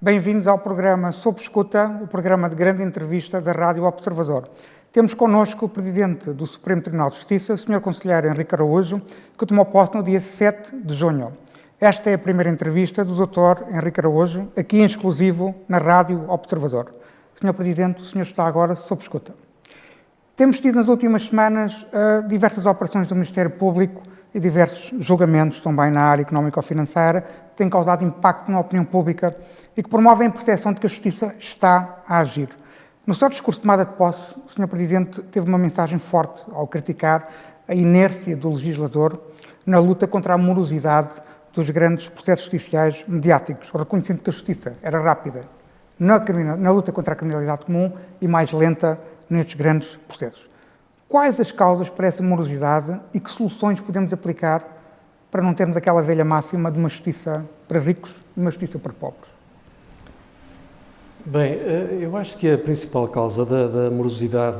Bem-vindos ao programa Sob Escuta, o programa de grande entrevista da Rádio Observador. Temos connosco o Presidente do Supremo Tribunal de Justiça, o Sr. Conselheiro Henrique Araújo, que tomou posse no dia 7 de junho. Esta é a primeira entrevista do Dr. Henrique Araújo, aqui em exclusivo na Rádio Observador. Sr. Presidente, o senhor está agora sob escuta. Temos tido nas últimas semanas diversas operações do Ministério Público e diversos julgamentos também na área económico-financeira que têm causado impacto na opinião pública e que promovem a percepção de que a Justiça está a agir. No seu discurso de tomada de posse, o Sr. Presidente teve uma mensagem forte ao criticar a inércia do legislador na luta contra a morosidade dos grandes processos judiciais mediáticos, reconhecendo que a Justiça era rápida na luta contra a criminalidade comum e mais lenta nestes grandes processos. Quais as causas para essa morosidade e que soluções podemos aplicar para não termos aquela velha máxima de uma justiça para ricos e uma justiça para pobres? Bem, eu acho que a principal causa da morosidade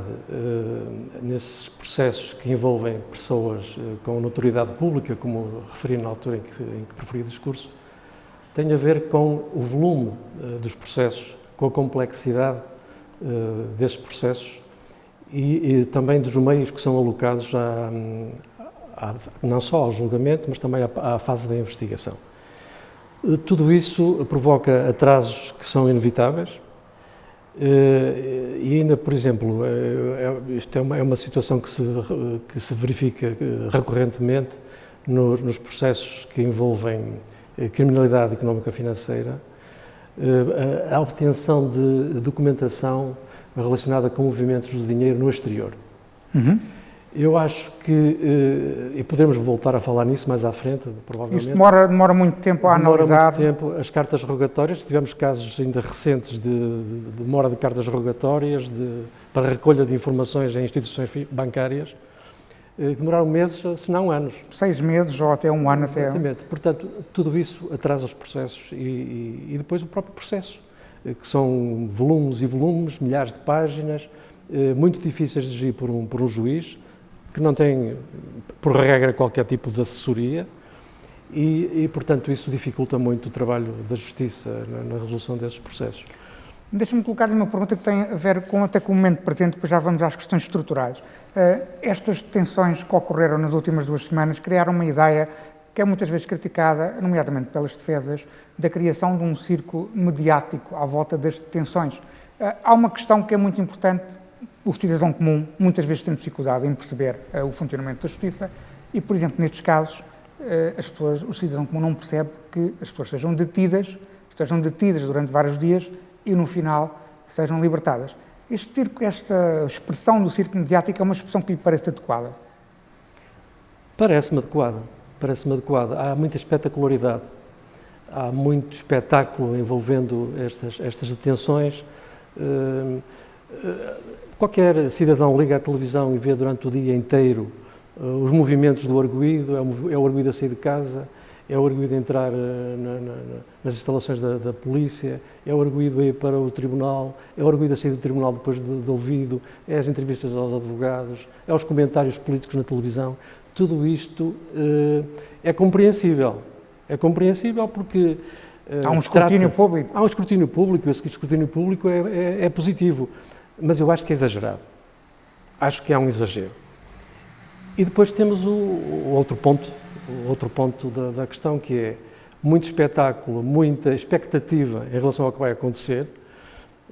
nesses processos que envolvem pessoas com notoriedade pública, como referi na altura em que preferi o discurso, tem a ver com o volume dos processos, com a complexidade desses processos e também dos meios que são alocados não só ao julgamento, mas também à fase da investigação. Tudo isso provoca atrasos que são inevitáveis e ainda, por exemplo, isto é uma situação que se verifica recorrentemente nos processos que envolvem criminalidade económica financeira, a obtenção de documentação relacionada com movimentos de dinheiro no exterior. Uhum. Eu acho que, e podemos voltar a falar nisso mais à frente, provavelmente. Isso demora muito tempo a analisar. Demora muito tempo. As cartas rogatórias, tivemos casos ainda recentes de demora de cartas rogatórias para recolha de informações em instituições bancárias, demoraram meses, se não anos. 6 meses ou até um ano. Exatamente. Até... Portanto, tudo isso atrasa os processos e depois o próprio processo, que são volumes e volumes, milhares de páginas, muito difíceis de gerir por um juiz, que não tem, por regra, qualquer tipo de assessoria e, portanto, isso dificulta muito o trabalho da Justiça na resolução desses processos. Deixa-me colocar-lhe uma pergunta que tem a ver até com o momento presente, depois já vamos às questões estruturais. Estas detenções que ocorreram nas últimas 2 semanas criaram uma ideia que é muitas vezes criticada, nomeadamente pelas defesas, da criação de um circo mediático à volta das detenções. Há uma questão que é muito importante. O cidadão comum muitas vezes tem dificuldade em perceber o funcionamento da Justiça e, por exemplo, nestes casos, o cidadão comum não percebe que as pessoas estejam detidas durante vários dias e, no final, sejam libertadas. Esta expressão do circo mediático é uma expressão que lhe parece adequada? Parece-me adequada. Há muita espetacularidade, há muito espetáculo envolvendo estas detenções. Qualquer cidadão liga à televisão e vê durante o dia inteiro os movimentos do arguido, é o arguido a sair de casa, é o arguido a entrar nas instalações da polícia, é o arguido a ir para o tribunal, é o arguido a sair do tribunal depois de ouvido, é as entrevistas aos advogados, é os comentários políticos na televisão. Tudo isto é compreensível. É compreensível porque... há um escrutínio público. Há um escrutínio público, esse escrutínio público é positivo. Mas eu acho que é exagerado. Acho que há um exagero. E depois temos o outro ponto da questão, que é muito espetáculo, muita expectativa em relação ao que vai acontecer.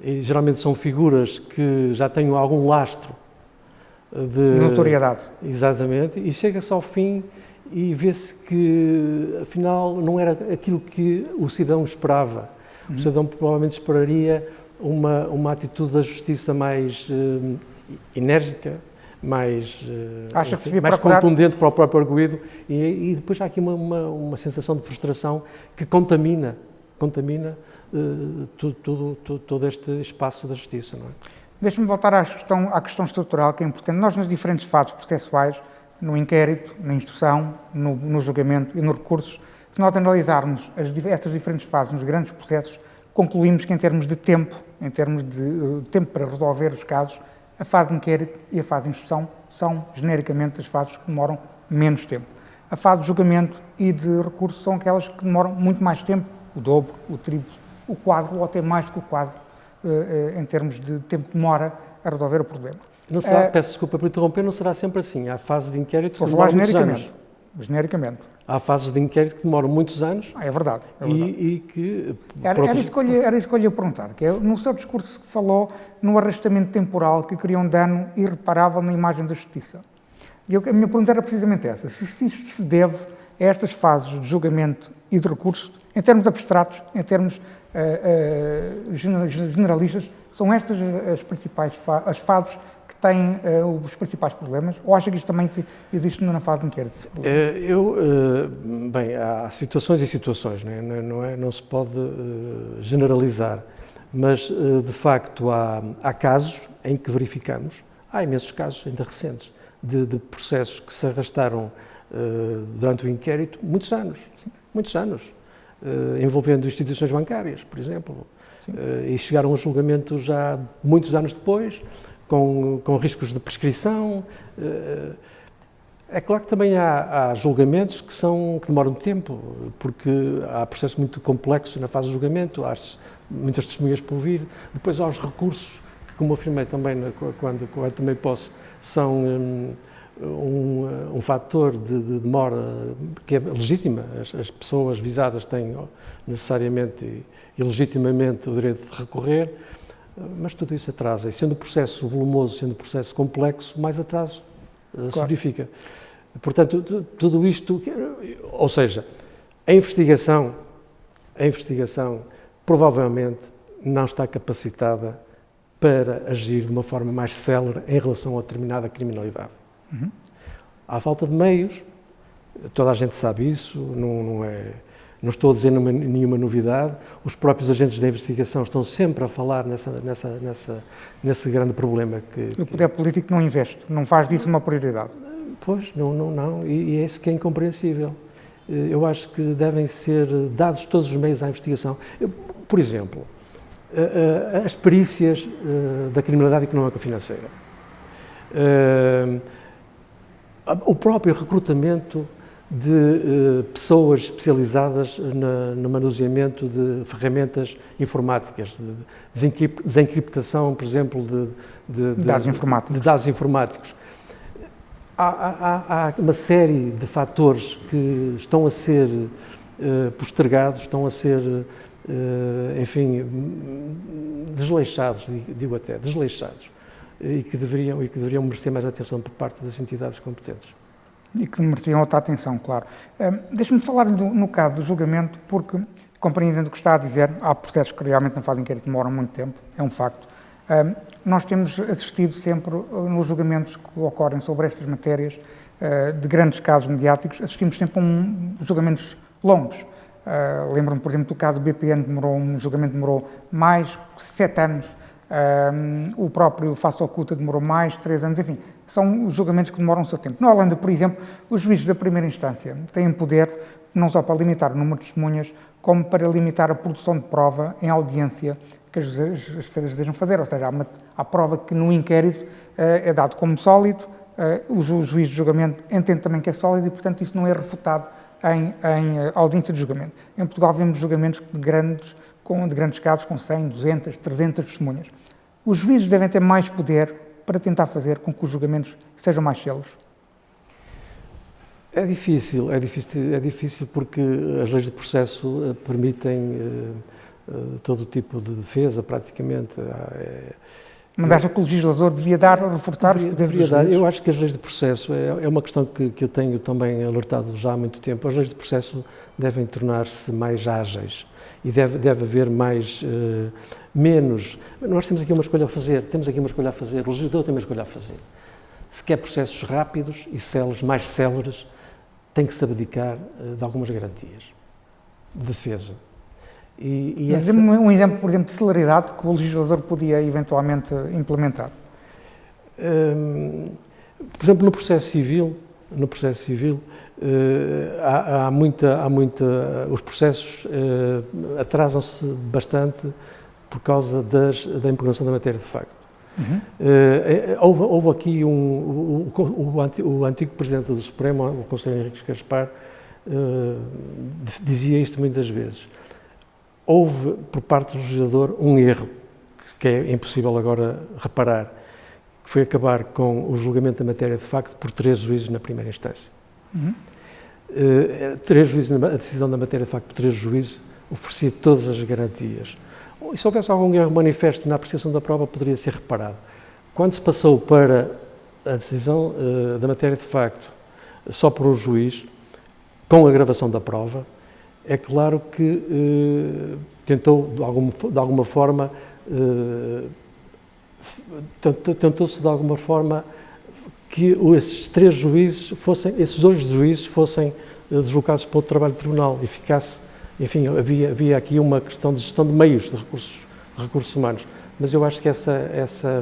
E geralmente são figuras que já têm algum lastro de notoriedade. Exatamente. E chega-se ao fim e vê-se que, afinal, não era aquilo que o cidadão esperava. O cidadão provavelmente esperaria uma atitude da Justiça mais enérgica, mais contundente para o próprio arguido e depois há aqui uma sensação de frustração que contamina todo este espaço da Justiça, não é? Deixe-me voltar à questão estrutural, que é importante. Nós, nas diferentes fases processuais, no inquérito, na instrução, no julgamento e no recursos, se nós analisarmos essas diferentes fases nos grandes processos, concluímos que em termos de tempo para resolver os casos, a fase de inquérito e a fase de instrução são, genericamente, as fases que demoram menos tempo. A fase de julgamento e de recurso são aquelas que demoram muito mais tempo, o dobro, o triplo o quadro, ou até mais do que o quadro, em termos de tempo que demora a resolver o problema. Não será, peço desculpa por interromper, não será sempre assim. Há fases de inquérito que demoram muitos anos. Genericamente. Há fases de inquérito que demoram muitos anos. É verdade. E que... Era isso que eu lhe ia perguntar, que é, no seu discurso falou no arrastamento temporal que cria um dano irreparável na imagem da justiça. E a minha pergunta era precisamente essa, se isto se deve a estas fases de julgamento e de recurso, em termos abstratos, em termos generalistas, são estas as fases que têm os principais problemas, ou acha que isto também existe na fase de inquérito? Bem, há situações e situações, não se pode generalizar, mas de facto há casos em que verificamos, há imensos casos ainda recentes, de processos que se arrastaram durante o inquérito muitos anos, envolvendo instituições bancárias, por exemplo, e chegaram a julgamento já muitos anos depois, com riscos de prescrição. É claro que também há julgamentos que demoram tempo, porque há processos muito complexos na fase de julgamento, há muitas testemunhas por vir, depois há os recursos, que como afirmei também quando tomei posse, são um fator de demora que é legítima. As pessoas visadas têm necessariamente e legitimamente o direito de recorrer, mas tudo isso atrasa. E sendo o processo volumoso, sendo o processo complexo, mais atraso se verifica. Portanto, tudo isto, ou seja, a investigação provavelmente não está capacitada para agir de uma forma mais célere em relação a determinada criminalidade. Uhum. Há falta de meios, toda a gente sabe isso, não estou a dizer nenhuma novidade, os próprios agentes da investigação estão sempre a falar nesse grande problema que... O poder político não investe, não faz disso uma prioridade. Pois, não, e é isso que é incompreensível. Eu acho que devem ser dados todos os meios à investigação. Por exemplo, as perícias da criminalidade económica financeira. O próprio recrutamento de pessoas especializadas no manuseamento de ferramentas informáticas, de desencriptação, por exemplo, de dados informáticos. Há uma série de fatores que estão a ser postergados, estão a ser, enfim, desleixados, digo até, desleixados, e que deveriam merecer mais atenção por parte das entidades competentes. E que mereciam outra atenção, claro. Deixe-me falar no caso do julgamento, porque, compreendendo o que está a dizer, há processos que realmente na fase de inquérito demoram muito tempo, é um facto. Nós temos assistido sempre nos julgamentos que ocorrem sobre estas matérias, de grandes casos mediáticos, assistimos sempre a julgamentos longos. Lembro-me, por exemplo, do caso do BPN, um julgamento demorou mais de 7 anos, o próprio Face Oculta demorou mais de 3 anos, enfim, são os julgamentos que demoram o seu tempo. Na Holanda, por exemplo, os juízes da primeira instância têm poder não só para limitar o número de testemunhas, como para limitar a produção de prova em audiência que as defesas desejam fazer, ou seja, há prova que no inquérito é dado como sólido, o juiz de julgamento entende também que é sólido e, portanto, isso não é refutado em audiência de julgamento. Em Portugal vemos julgamentos de grandes casos com 100, 200, 300 testemunhas. Os juízes devem ter mais poder para tentar fazer com que os julgamentos sejam mais céleres. É difícil porque as leis de processo permitem todo tipo de defesa, praticamente. Mas acha que o legislador devia reforçar os poderes dos juízes? Eu acho que as leis de processo é uma questão que eu tenho também alertado já há muito tempo. As leis de processo devem tornar-se mais ágeis e deve haver menos... Nós temos aqui uma escolha a fazer, o legislador tem uma escolha a fazer. Se quer processos rápidos e céleres, mais céleres, tem que se abdicar de algumas garantias de defesa. Mas dê-me um exemplo, por exemplo, de celeridade que o legislador podia eventualmente implementar. Por exemplo, no processo civil, há muita os processos atrasam-se bastante por causa da impugnação da matéria de facto. Uhum. Houve aqui o antigo Presidente do Supremo, o Conselheiro Henriques Gaspar, dizia isto muitas vezes. houve, por parte do legislador, um erro que é impossível agora reparar, que foi acabar com o julgamento da matéria de facto por 3 juízes na primeira instância. 3 juízes, a decisão da matéria de facto por 3 juízes oferecia todas as garantias. E se houvesse algum erro manifesto na apreciação da prova, poderia ser reparado. Quando se passou para a decisão da matéria de facto só por um juiz, com a gravação da prova, é claro que tentou, de alguma forma, tentou-se de alguma forma que esses 3 juízes fossem, esses 2 juízes fossem deslocados para outro trabalho de tribunal e ficasse, enfim, havia aqui uma questão de gestão de meios de recursos humanos, mas eu acho que essa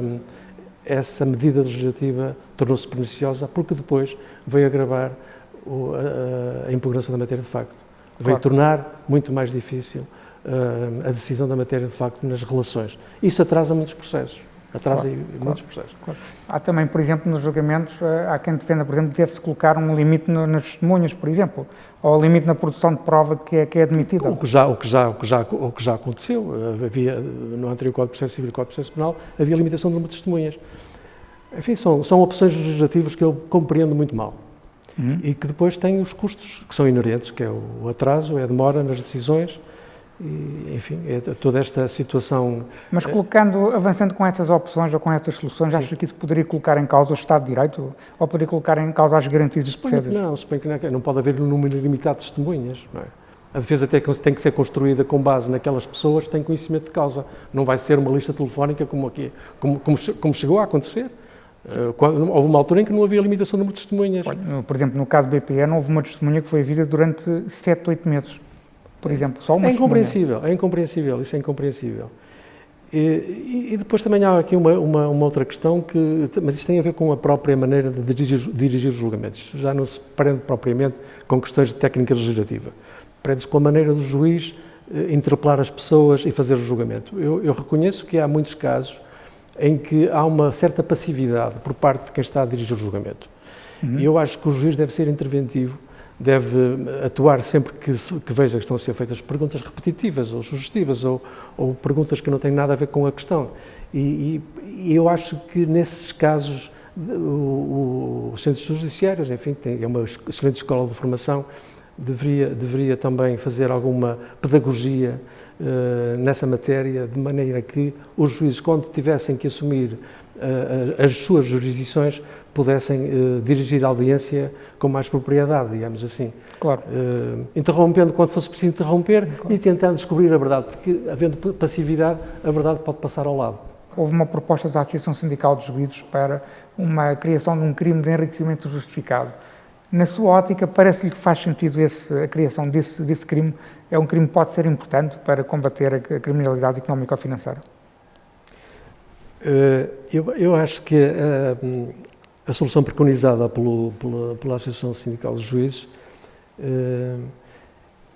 medida legislativa tornou-se perniciosa porque depois veio agravar a impugnação da matéria de facto, veio tornar muito mais difícil a decisão da matéria de facto nas relações. Isso atrasa muitos processos. Muitos processos. Claro. Há também, por exemplo, nos julgamentos, há quem defenda, por exemplo, que deve-se colocar um limite nas testemunhas, por exemplo, ou limite na produção de prova que é admitida. O que já aconteceu, havia no anterior Código de Processo Civil e Código de Processo Penal, havia limitação do número de testemunhas. Enfim, são opções legislativas que eu compreendo muito mal. E que depois têm os custos que são inerentes, que é o atraso, é a demora nas decisões, e, enfim, é toda esta situação. Mas avançando com essas opções ou com essas soluções, acha que isso poderia colocar em causa o Estado de Direito ou poderia colocar em causa as garantias de defesa? Suponho que não pode haver um número limitado de testemunhas, não é? A defesa até tem que ser construída com base naquelas pessoas que têm conhecimento de causa. Não vai ser uma lista telefónica como chegou a acontecer. Houve uma altura em que não havia limitação no número de testemunhas. Por exemplo, no caso do BPN, houve uma testemunha que foi havida durante 7, 8 meses. Por exemplo, só uma testemunha. É incompreensível, isso é incompreensível. E depois também há aqui uma outra questão, mas isto tem a ver com a própria maneira de dirigir os julgamentos. Isto já não se prende propriamente com questões de técnica legislativa. Prende-se com a maneira do juiz interpelar as pessoas e fazer o julgamento. Eu reconheço que há muitos casos em que há uma certa passividade por parte de quem está a dirigir o julgamento. E eu acho que o juiz deve ser interventivo, deve atuar sempre que veja que estão a ser feitas perguntas repetitivas ou sugestivas ou perguntas que não têm nada a ver com a questão. E eu acho que nesses casos os centros judiciários, enfim, é uma excelente escola de formação, deveria também fazer alguma pedagogia nessa matéria, de maneira que os juízes, quando tivessem que assumir as suas jurisdições, pudessem dirigir a audiência com mais propriedade, digamos assim. Claro. Interrompendo quando fosse preciso interromper, claro, e tentando descobrir a verdade, porque, havendo passividade, a verdade pode passar ao lado. Houve uma proposta da Associação Sindical de Juízes para uma criação de um crime de enriquecimento justificado. Na sua ótica, parece-lhe que faz sentido a criação desse crime? É um crime que pode ser importante para combater a criminalidade económica ou financeira? Eu acho que a solução preconizada pela Associação Sindical de Juízes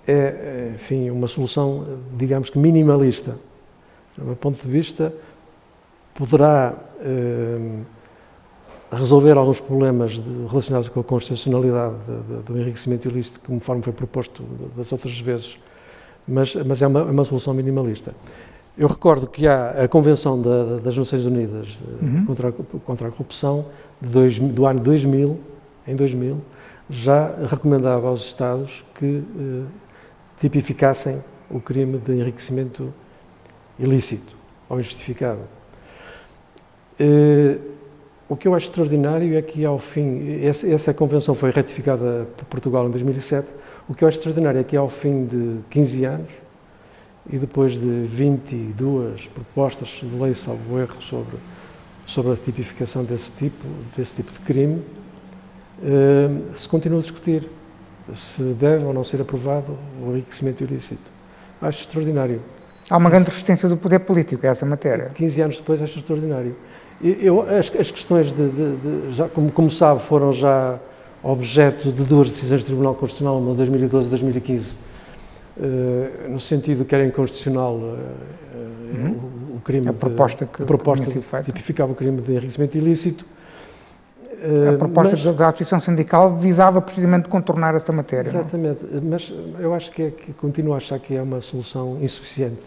é, enfim, uma solução, digamos que minimalista. Do meu ponto de vista, poderá resolver alguns problemas relacionados com a constitucionalidade do enriquecimento ilícito, conforme foi proposto das outras vezes, mas é uma solução minimalista. Eu recordo que há a Convenção das Nações Unidas contra a Corrupção do ano 2000, em 2000, já recomendava aos Estados que tipificassem o crime de enriquecimento ilícito ou injustificado. O que eu acho extraordinário é que, ao fim, essa convenção foi ratificada por Portugal em 2007, o que eu acho extraordinário é que, ao fim de 15 anos, e depois de 22 propostas de lei, salvo erro, sobre a tipificação desse tipo de crime, se continua a discutir se deve ou não ser aprovado o enriquecimento ilícito. Acho extraordinário. Há uma grande resistência do poder político a essa matéria. 15 anos depois, acho extraordinário. As questões, já, como sabe, foram já objeto de 2 decisões do Tribunal Constitucional, uma de 2012 e 2015, no sentido que era inconstitucional o crime, a proposta que tipificava o crime de enriquecimento ilícito. A proposta da Associação Sindical visava precisamente contornar essa matéria. Exatamente, não? Mas eu acho que continuo a achar que é uma solução insuficiente.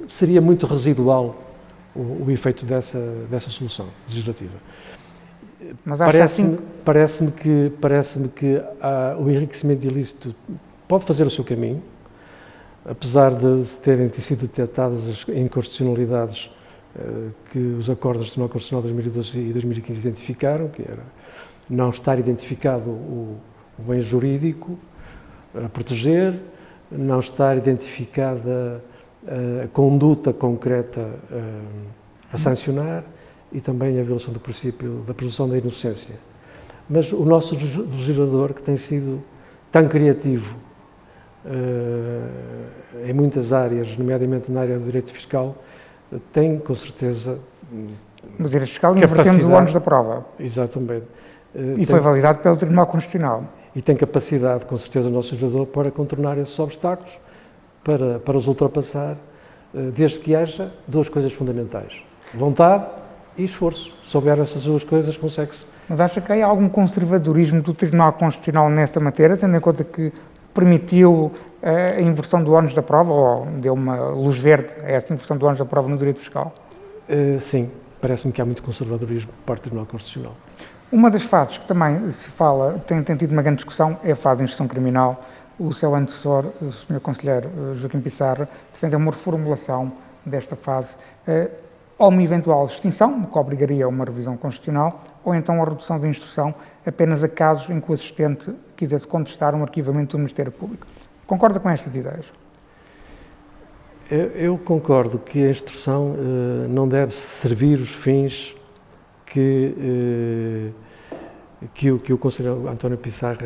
Seria muito residual o efeito dessa solução legislativa. Mas acha Parece-me que o enriquecimento ilícito pode fazer o seu caminho, apesar de terem sido detectadas as inconstitucionalidades que os acordos do Tribunal Constitucional de 2012 e 2015 identificaram, que era não estar identificado o bem jurídico a proteger, não estar identificada a conduta concreta a sancionar e também a violação do princípio da presunção da inocência. Mas o nosso legislador, que tem sido tão criativo em muitas áreas, nomeadamente na área do direito fiscal, tem, com certeza, no direito fiscal invertemos o ónus da prova. Exatamente. E foi validado pelo Tribunal Constitucional. E tem capacidade, com certeza, o nosso legislador para contornar esses obstáculos, para os ultrapassar, desde que haja duas coisas fundamentais: vontade e esforço. Se houver essas duas coisas, consegue-se. Mas acha que há algum conservadorismo do Tribunal Constitucional nessa matéria, tendo em conta que permitiu a inversão do ónus da prova, ou deu uma luz verde a essa inversão do ónus da prova no direito fiscal? Sim, parece-me que há muito conservadorismo por parte do Tribunal Constitucional. Uma das fases que também se fala, tem tido uma grande discussão, é a fase de instrução criminal. O seu antecessor, o Sr. Conselheiro Joaquim Pissarra, defendeu uma reformulação desta fase, ou uma eventual extinção, que obrigaria a uma revisão constitucional, ou então a redução da instrução apenas a casos em que o assistente quisesse contestar um arquivamento do Ministério Público. Concorda com estas ideias? Eu concordo que a instrução não deve servir os fins que o Conselheiro António Pissarra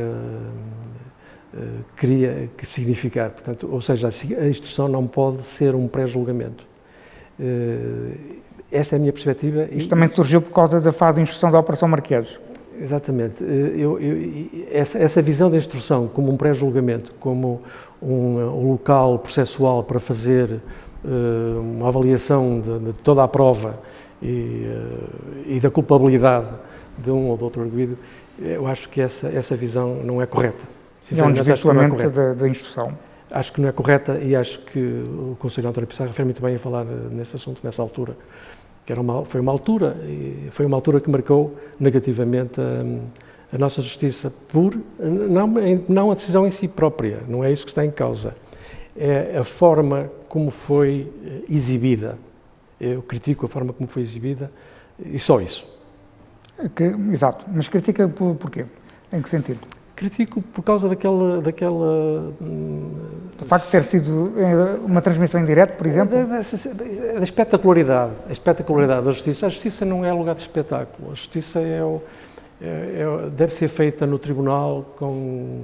queria significar. Portanto, ou seja, a instrução não pode ser um pré-julgamento. Esta é a minha perspectiva. Isto também surgiu por causa da fase de instrução da Operação Marqueses. Exatamente. Essa visão da instrução como um pré-julgamento, como um local processual para fazer uma avaliação de toda a prova e da culpabilidade de um ou de outro arguido, eu acho que essa visão não é correta. É um desvirtuamento da instrução. Acho que não é correta e acho que o Conselheiro António Pissarra fez muito bem a falar nesse assunto, nessa altura, que foi uma altura que marcou negativamente a nossa justiça não a decisão em si própria, não é isso que está em causa, é a forma como foi exibida. Eu critico a forma como foi exibida e só isso. Exato, mas critica porquê? Em que sentido? Critico por causa daquela... Do facto de ter sido uma transmissão em direto, por exemplo? Da espetacularidade. A espetacularidade da justiça. A justiça não é lugar de espetáculo. A justiça deve ser feita no tribunal com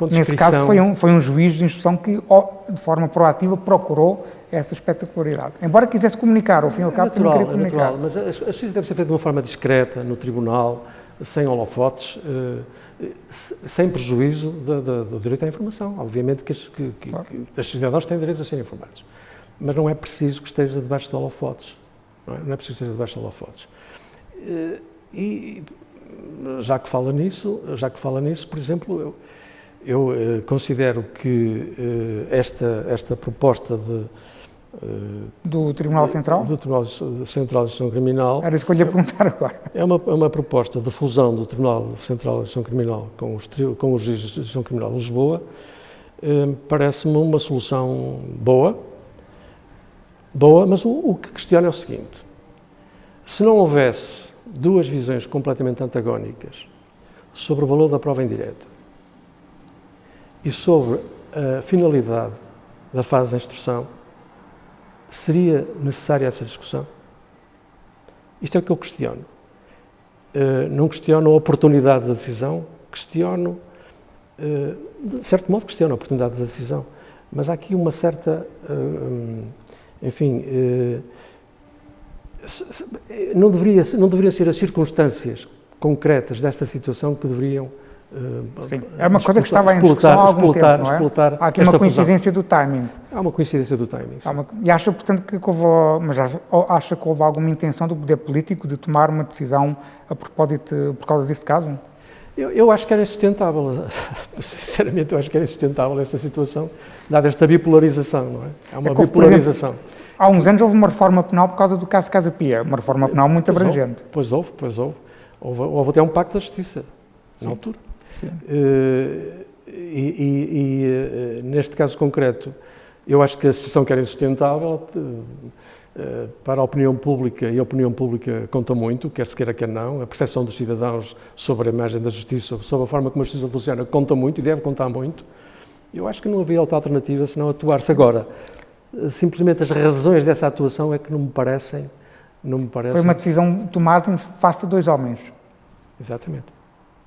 descrição. Nesse caso foi um juiz de instrução que, de forma proativa, procurou essa espetacularidade. Embora quisesse comunicar, ao fim e ao cabo, também queria comunicar. Natural, mas a justiça deve ser feita de uma forma discreta, no tribunal, sem holofotes, sem prejuízo do direito à informação. Obviamente que os cidadãos têm direito a serem informados, mas não é preciso que esteja debaixo de holofotes. Não é preciso que esteja debaixo de holofotes. E já que fala nisso, por exemplo, eu considero que esta proposta do Tribunal Central? Do Tribunal Central de Instrução Criminal. Era isso que eu lhe ia perguntar agora. É uma proposta de fusão do Tribunal Central de Instrução Criminal com os juízes de Instrução Criminal de Lisboa. Parece-me uma solução boa, mas o que questiono é o seguinte: se não houvesse duas visões completamente antagónicas sobre o valor da prova indireta e sobre a finalidade da fase de instrução, seria necessária essa discussão? Isto é o que eu questiono. Não questiono a oportunidade da decisão, questiono, de certo modo questiono a oportunidade da decisão, mas há aqui uma certa, não deveriam ser as circunstâncias concretas desta situação que deveriam Sim, era uma coisa que estava em discussão há algum tempo, não é? Há aqui uma coincidência do timing. Há uma coincidência do timing, sim. E acha, portanto, que acha que houve alguma intenção do poder político de tomar uma decisão a propósito, por causa desse caso? Eu acho que era insustentável, sinceramente eu acho que era insustentável esta situação, dada esta bipolarização, não é? Há uma bipolarização. Exemplo, há uns anos houve uma reforma penal por causa do caso Casa Pia, uma reforma penal muito abrangente. Pois houve. Houve até um pacto da justiça, na altura. Neste caso concreto, eu acho que a situação que era insustentável para a opinião pública, e a opinião pública conta muito, quer se queira, quer não, a percepção dos cidadãos sobre a imagem da justiça, sobre a forma como a justiça funciona, conta muito e deve contar muito. Eu acho que não havia outra alternativa senão atuar-se agora. Simplesmente as razões dessa atuação é que não me parecem. Foi uma decisão tomada em face a dois homens. Exatamente.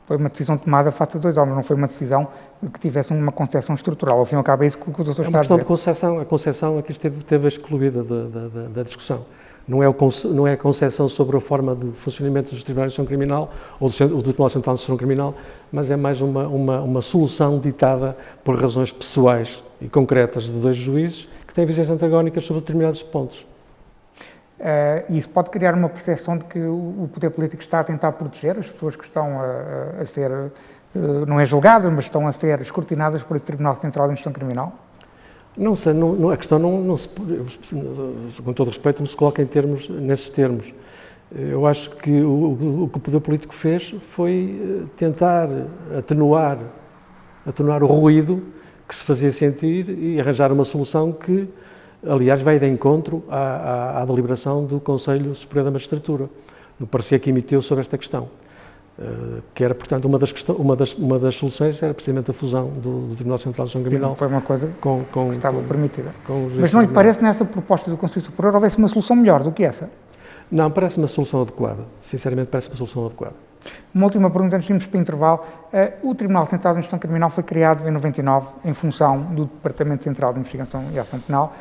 Foi uma decisão tomada face a dois homens, não foi uma decisão que tivesse uma concepção estrutural. Ao fim e ao cabo é isso que o doutor está a dizer. É uma questão de concepção, a concepção aqui esteve excluída da discussão. Não é a concepção sobre a forma de funcionamento dos tribunais de instrução criminal ou do Tribunal Central de Instrução Criminal, mas é mais uma solução ditada por razões pessoais e concretas de dois juízes que têm visões antagónicas sobre determinados pontos. Isso pode criar uma percepção de que o poder político está a tentar proteger as pessoas que estão a ser, não é julgadas, mas estão a ser escrutinadas por esse Tribunal Central de Instrução Criminal? Não sei, a questão não se, com todo respeito, não se coloca nesses termos. Eu acho que o que o poder político fez foi tentar atenuar o ruído que se fazia sentir e arranjar uma solução que, aliás, vai de encontro à deliberação do Conselho Superior da Magistratura, no parecer que emitiu sobre esta questão, que era, portanto, uma das soluções era precisamente a fusão do Tribunal Central de Instrução Criminal. Foi uma coisa que estava permitida. Mas não lhe parece nessa proposta do Conselho Superior houvesse uma solução melhor do que essa? Não, parece uma solução adequada. Sinceramente, parece uma solução adequada. Uma última pergunta, antes de irmos para o intervalo. O Tribunal Central de Instrução Criminal foi criado em 99 em função do Departamento Central de Investigação e Ação Penal.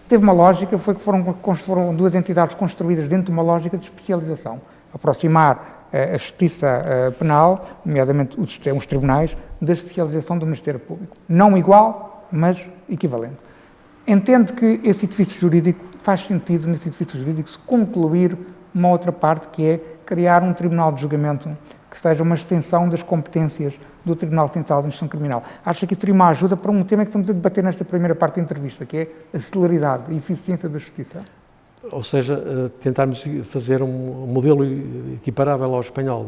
Teve uma lógica, foi que foram duas entidades construídas dentro de uma lógica de especialização. Aproximar a justiça penal, nomeadamente os tribunais, da especialização do Ministério Público. Não igual, mas equivalente. Entende que esse edifício jurídico, faz sentido nesse edifício jurídico se concluir uma outra parte, que é criar um tribunal de julgamento que seja uma extensão das competências do Tribunal Central de Instrução Criminal. Acha que isso seria uma ajuda para um tema que estamos a debater nesta primeira parte da entrevista, que é a celeridade e eficiência da justiça? Ou seja, tentarmos fazer um modelo equiparável ao espanhol.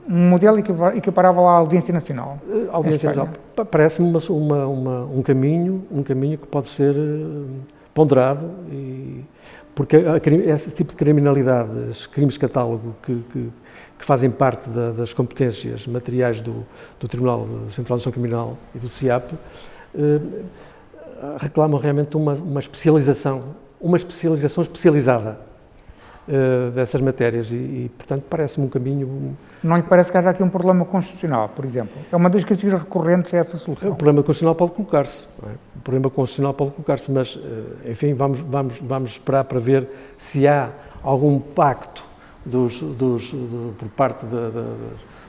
Um modelo equiparável à Audiência Nacional. Audiência Nacional. Parece-me um caminho que pode ser ponderado, porque esse tipo de criminalidade, esses crimes catálogo que fazem parte das competências materiais do Tribunal Central de Instrução Criminal e do CIAP, reclamam realmente uma especialização especializada dessas matérias e, portanto, parece-me um caminho... Não lhe parece que haja aqui um problema constitucional, por exemplo? É uma das críticas recorrentes a essa solução. O problema constitucional pode colocar-se, não é? O problema constitucional pode colocar-se, mas, enfim, vamos esperar para ver se há algum pacto por parte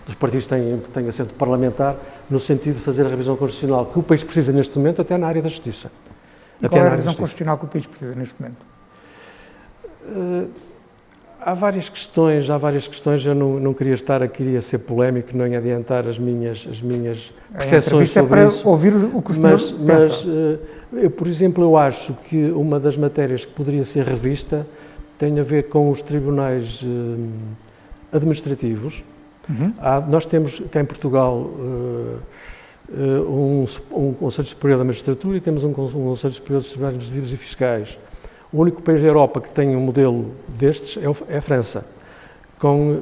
dos partidos que têm assento parlamentar no sentido de fazer a revisão constitucional que o país precisa neste momento, até na área da justiça. E qual é a revisão constitucional que o país precisa neste momento? Há várias questões, eu não queria estar aqui a ser polémico, nem adiantar as minhas percepções sobre isso. Para ouvir o que o senhor pensa. Mas, por exemplo, eu acho que uma das matérias que poderia ser revista tem a ver com os tribunais administrativos. Uhum. Nós temos cá em Portugal um Conselho Superior da Magistratura e temos um Conselho Superior dos Tribunais Administrativos e Fiscais. O único país da Europa que tem um modelo destes é a França, com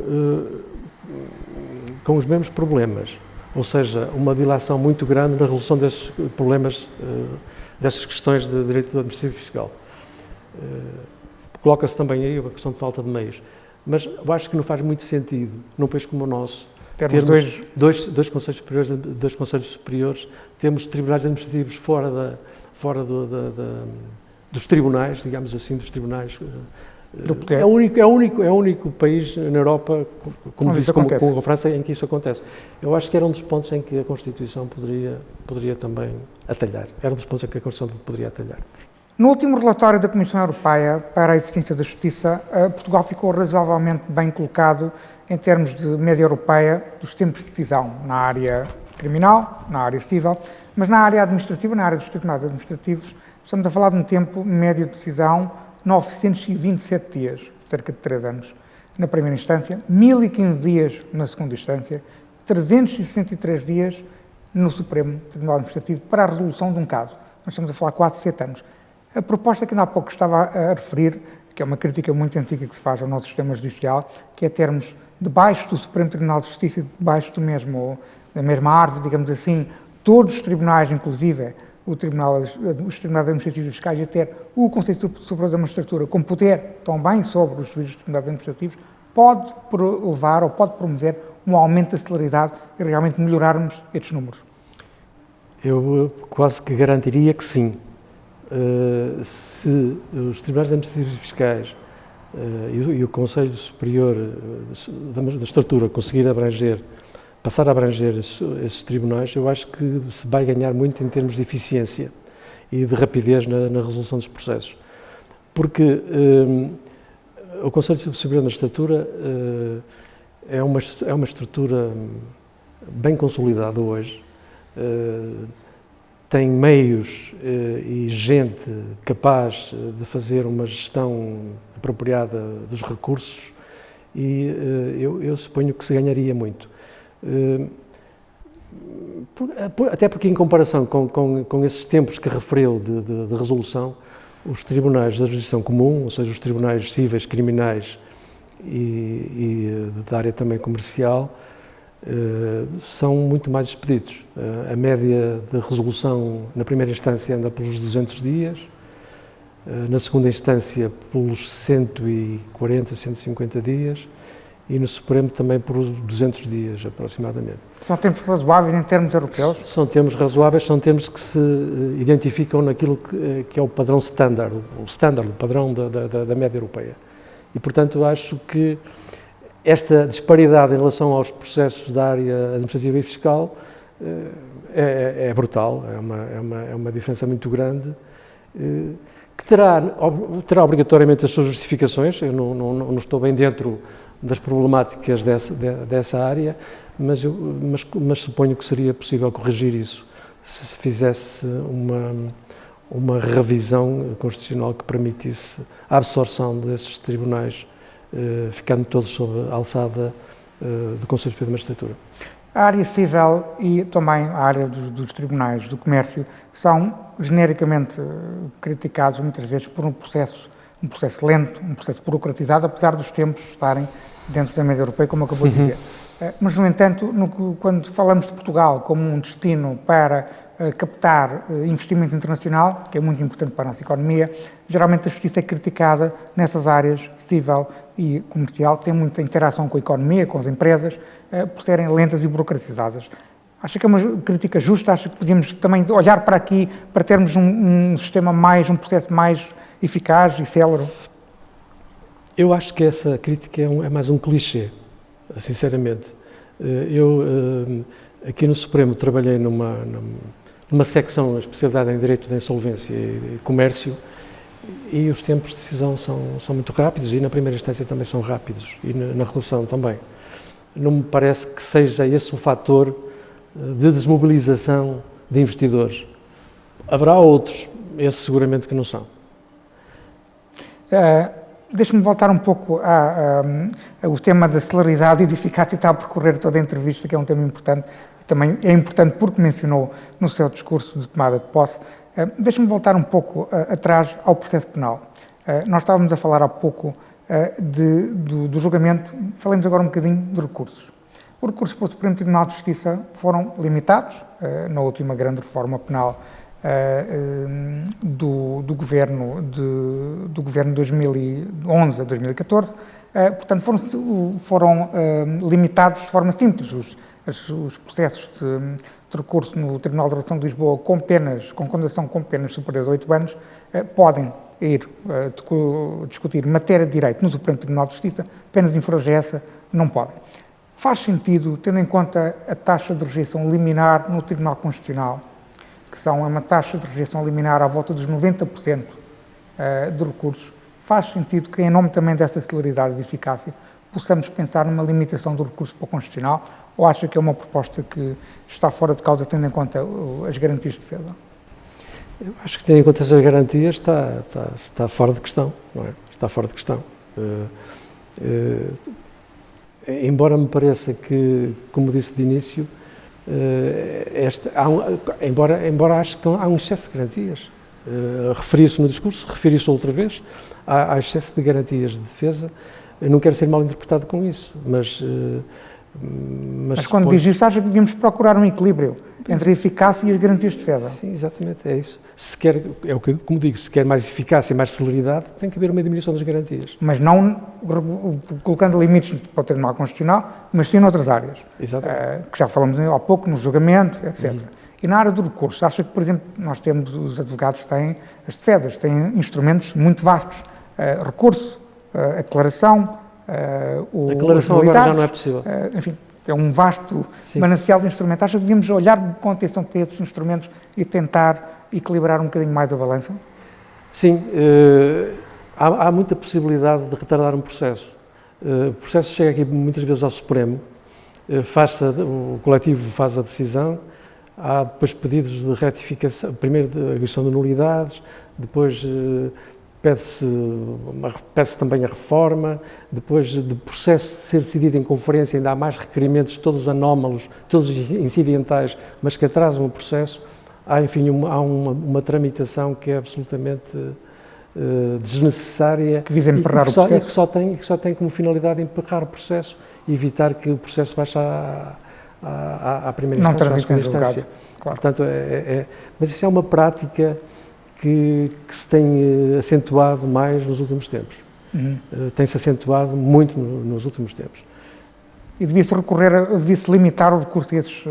os mesmos problemas, ou seja, uma dilação muito grande na resolução desses problemas, dessas questões de direito administrativo e fiscal. Coloca-se também aí a questão de falta de meios, mas eu acho que não faz muito sentido, num país como o nosso, termos dois conselhos superiores, temos tribunais administrativos fora dos tribunais, digamos assim, dos tribunais do poder. É o único país na Europa, como disse, com a França, em que isso acontece. Eu acho que era um dos pontos em que a Constituição poderia também atalhar. Era um dos pontos em que a Constituição poderia atalhar. No último relatório da Comissão Europeia para a Eficiência da Justiça, Portugal ficou razoavelmente bem colocado em termos de média europeia dos tempos de decisão na área criminal, na área civil, mas na área administrativa, na área dos tribunais administrativos, estamos a falar de um tempo médio de decisão 927 dias, cerca de 3 anos na primeira instância, 1015 dias na segunda instância, 363 dias no Supremo Tribunal Administrativo para a resolução de um caso. Nós estamos a falar quase 7 anos. A proposta que ainda há pouco estava a referir, que é uma crítica muito antiga que se faz ao nosso sistema judicial, que é termos debaixo do Supremo Tribunal de Justiça, debaixo da mesma árvore, digamos assim, todos os tribunais, inclusive os tribunais administrativos e fiscais, a ter o Conselho Superior da Magistratura com poder também sobre os juízes dos tribunais administrativos, pode levar ou pode promover um aumento da celeridade e realmente melhorarmos estes números? Eu quase que garantiria que sim. Se os tribunais administrativos e fiscais e o Conselho Superior da Magistratura conseguir passar a abranger esses tribunais, eu acho que se vai ganhar muito em termos de eficiência e de rapidez na resolução dos processos. Porque o Conselho Superior da Magistratura é uma estrutura bem consolidada hoje, tem meios e gente capaz de fazer uma gestão apropriada dos recursos e eu suponho que se ganharia muito. Até porque, em comparação com esses tempos que referiu de resolução, os tribunais da jurisdição comum, ou seja, os tribunais cíveis, criminais e da área também comercial, são muito mais expeditos. A média de resolução na primeira instância anda pelos 200 dias, na segunda instância pelos 140, 150 dias e no Supremo também por 200 dias aproximadamente. São tempos razoáveis em termos europeus? São termos razoáveis, são termos que se identificam naquilo que é o padrão standard, o padrão da média europeia. E, portanto, acho que esta disparidade em relação aos processos da área administrativa e fiscal é brutal, é uma diferença muito grande, que terá obrigatoriamente as suas justificações. Eu não estou bem dentro das problemáticas dessa área, mas suponho que seria possível corrigir isso se se fizesse uma revisão constitucional que permitisse a absorção desses tribunais, ficando todos sob a alçada do Conselho Superior da Magistratura. A área civil e também a área dos tribunais do comércio são genericamente criticados muitas vezes por um processo lento, um processo burocratizado, apesar dos tempos estarem dentro da média europeia, como acabou de dizer. Mas, no entanto, quando falamos de Portugal como um destino para captar investimento internacional, que é muito importante para a nossa economia, geralmente a justiça é criticada nessas áreas civil e comercial, que tem muita interação com a economia, com as empresas, por serem lentas e burocratizadas. Acha que é uma crítica justa? Acha que podíamos também olhar para aqui para termos um sistema um processo mais eficaz e célere? Eu acho que essa crítica é mais um clichê, sinceramente. Eu, aqui no Supremo, trabalhei numa secção, a especialidade em Direito da Insolvência e Comércio, e os tempos de decisão são muito rápidos e na primeira instância também são rápidos e na relação também. Não me parece que seja esse um fator de desmobilização de investidores. Haverá outros, esses seguramente que não são. Deixe-me voltar um pouco ao tema da celeridade e de eficácia, está a percorrer toda a entrevista, que é um tema importante, e também é importante porque mencionou no seu discurso de tomada de posse. Deixe-me voltar um pouco atrás ao processo penal. Nós estávamos a falar há pouco do julgamento, falemos agora um bocadinho de recursos. Os recursos para o Supremo Tribunal de Justiça foram limitados na última grande reforma penal do governo de 2011 a 2014, portanto foram limitados de forma simples os processos de recurso no Tribunal de Redução de Lisboa com condenação com penas superiores a 8 anos podem ir discutir matéria de direito no Supremo Tribunal de Justiça, apenas infringem essa, não podem. Faz sentido, tendo em conta a taxa de rejeição liminar no Tribunal Constitucional, que é uma taxa de rejeição liminar à volta dos 90% de recursos, faz sentido que, em nome também dessa celeridade e eficácia, possamos pensar numa limitação do recurso para o Constitucional, ou acha que é uma proposta que está fora de causa, tendo em conta as garantias de defesa? Eu acho que, tendo em conta essas garantias, está fora de questão, não é? Está fora de questão. Embora me pareça que, como disse de início, embora acho que há um excesso de garantias. Referi-se no discurso, referi-se outra vez, há excesso de garantias de defesa. Eu não quero ser mal interpretado com isso, mas quando diz isso, acha que devíamos procurar um equilíbrio entre a eficácia e as garantias de defesa? Sim, exatamente, é isso. Se quer, como digo, se quer mais eficácia e mais celeridade, tem que haver uma diminuição das garantias. Mas não colocando limites para o Tribunal Constitucional, mas sim noutras áreas. Exatamente. Que já falamos há pouco, no julgamento, etc. E na área do recurso, acha que, por exemplo, nós temos, os advogados têm, as defesas têm instrumentos muito vastos. Recurso, a declaração, a declaração agora já não é possível. Enfim, é um vasto manancial de instrumentos. Acha que devíamos olhar com atenção para esses instrumentos e tentar equilibrar um bocadinho mais a balança? Sim, há muita possibilidade de retardar um processo. O processo chega aqui muitas vezes ao Supremo, o coletivo faz a decisão, há depois pedidos de retificação, primeiro de agressão de nulidades, depois pede-se também a reforma, depois de processo de ser decidido em conferência ainda há mais requerimentos, todos anómalos, todos incidentais, mas que atrasam o processo. Há, enfim, uma tramitação que é absolutamente desnecessária que visa emperrar o processo. E que só tem como finalidade emperrar o processo e evitar que o processo baixe à primeira instância, à segunda instância. Claro. Portanto, mas isso é uma prática que se tem acentuado mais nos últimos tempos. Tem-se acentuado muito nos últimos tempos. E devia-se limitar o recurso a esses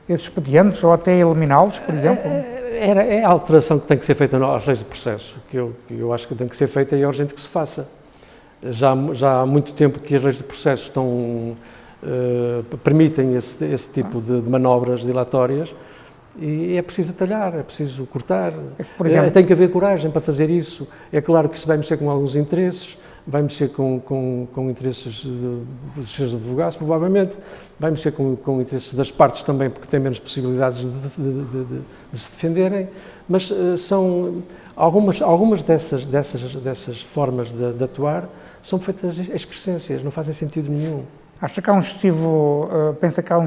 expedientes ou até eliminá-los, por exemplo? É a alteração que tem que ser feita às leis de processo, que eu acho que tem que ser feita e é urgente que se faça. Já há muito tempo que as leis de processo permitem esse tipo de manobras dilatórias. E é preciso atalhar, é preciso cortar, por exemplo, tem que haver coragem para fazer isso. É claro que isso vai mexer com alguns interesses, vai mexer com interesses dos seus advogados, provavelmente, vai mexer com interesses das partes também, porque têm menos possibilidades de se defenderem, mas são algumas dessas formas de atuar são feitas excrescências, não fazem sentido nenhum. Acha que há pensa que há uma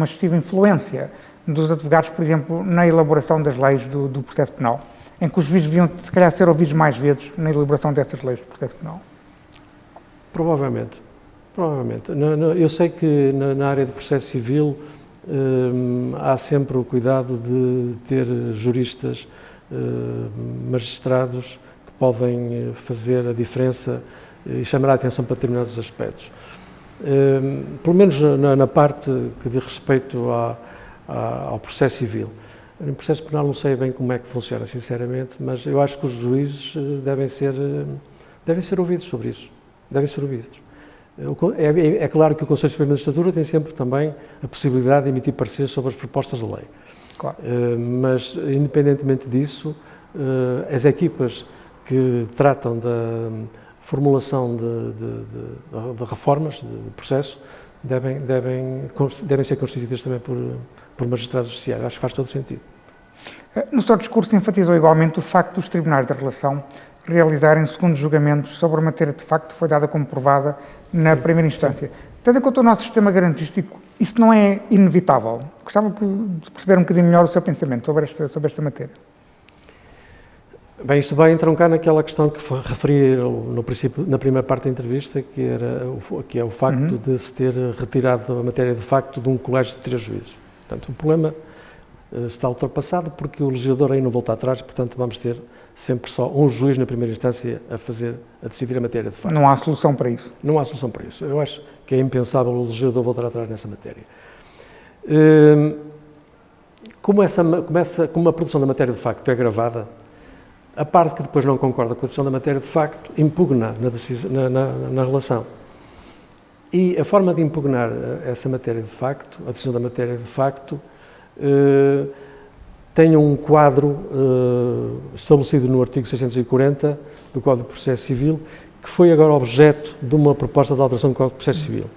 excessiva influência dos advogados, por exemplo, na elaboração das leis do processo penal, em que os juízes deviam, se calhar, ser ouvidos mais vezes na elaboração dessas leis do processo penal? Provavelmente. Eu sei que na área do processo civil há sempre o cuidado de ter juristas, magistrados, que podem fazer a diferença e chamar a atenção para determinados aspectos. Pelo menos na parte que diz respeito ao processo civil. No processo penal não sei bem como é que funciona, sinceramente, mas eu acho que os juízes devem ser ouvidos sobre isso. Devem ser ouvidos. É claro que o Conselho Supremo de Magistratura tem sempre também a possibilidade de emitir pareceres sobre as propostas de lei. Claro. Mas, independentemente disso, as equipas que tratam da formulação de reformas de processo devem ser constituídas também por magistrados judiciais. Acho que faz todo sentido. No seu discurso enfatizou igualmente o facto dos tribunais da relação realizarem segundos julgamentos sobre a matéria de facto que foi dada como provada na primeira instância. Tendo em conta o nosso sistema garantístico, isso não é inevitável? Gostava de perceber um bocadinho melhor o seu pensamento sobre esta matéria. Bem, isto vai entroncar naquela questão que referi na primeira parte da entrevista, que é o facto de se ter retirado a matéria de facto de um colégio de 3 juízes. Portanto, o problema está ultrapassado porque o legislador aí não volta atrás, portanto vamos ter sempre só um juiz na primeira instância a decidir a matéria de facto. Não há solução para isso? Não há solução para isso. Eu acho que é impensável o legislador voltar atrás nessa matéria. Como a produção da matéria de facto é gravada, A parte que depois não concorda com a decisão da matéria de facto impugna na relação. E a forma de impugnar essa matéria de facto, a decisão da matéria de facto, tem um quadro estabelecido no artigo 640 do Código de Processo Civil, que foi agora objeto de uma proposta de alteração do Código de Processo Civil.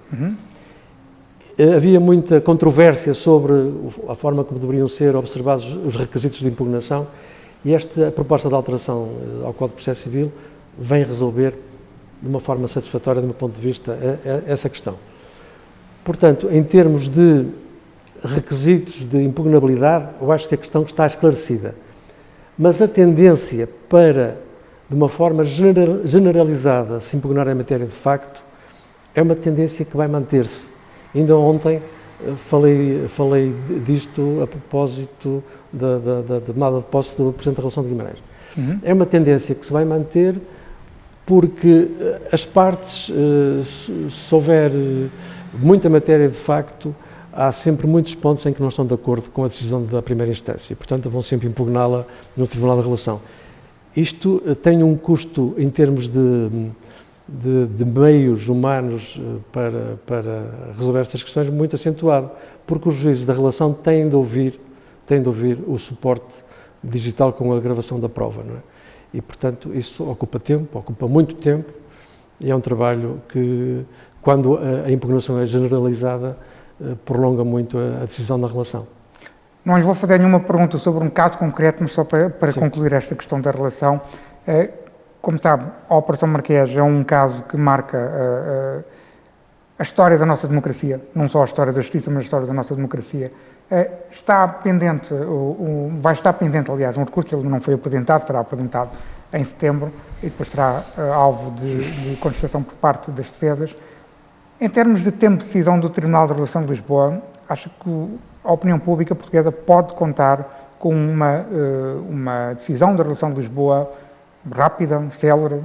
Havia muita controvérsia sobre a forma como deveriam ser observados os requisitos de impugnação, e esta proposta de alteração ao Código de Processo Civil vem resolver de uma forma satisfatória, do meu ponto de vista, essa questão. Portanto, em termos de requisitos de impugnabilidade, eu acho que a questão está esclarecida. Mas a tendência para, de uma forma generalizada, se impugnar a matéria de facto, é uma tendência que vai manter-se. Ainda ontem falei disto a propósito da tomada de posse do Presidente da Relação de Guimarães. É uma tendência que se vai manter porque as partes, se houver muita matéria de facto, há sempre muitos pontos em que não estão de acordo com a decisão da primeira instância e, portanto, vão sempre impugná-la no Tribunal da Relação. Isto tem um custo em termos de meios humanos para resolver estas questões muito acentuado, porque os juízes da relação têm de ouvir o suporte digital com a gravação da prova, não é? E, portanto, isso ocupa tempo, ocupa muito tempo, e é um trabalho que, quando a impugnação é generalizada, prolonga muito a decisão da relação. Não lhe vou fazer nenhuma pergunta sobre um caso concreto, mas só para concluir esta questão da relação. Como sabe, a Operação Marquês é um caso que marca a história da nossa democracia, não só a história da justiça, mas a história da nossa democracia. Está pendente, vai estar pendente, aliás, um recurso, ele não foi apresentado, será apresentado em setembro e depois será alvo de contestação por parte das defesas. Em termos de tempo de decisão do Tribunal de Relação de Lisboa, acho que a opinião pública portuguesa pode contar com uma decisão da Relação de Lisboa rápida, célere.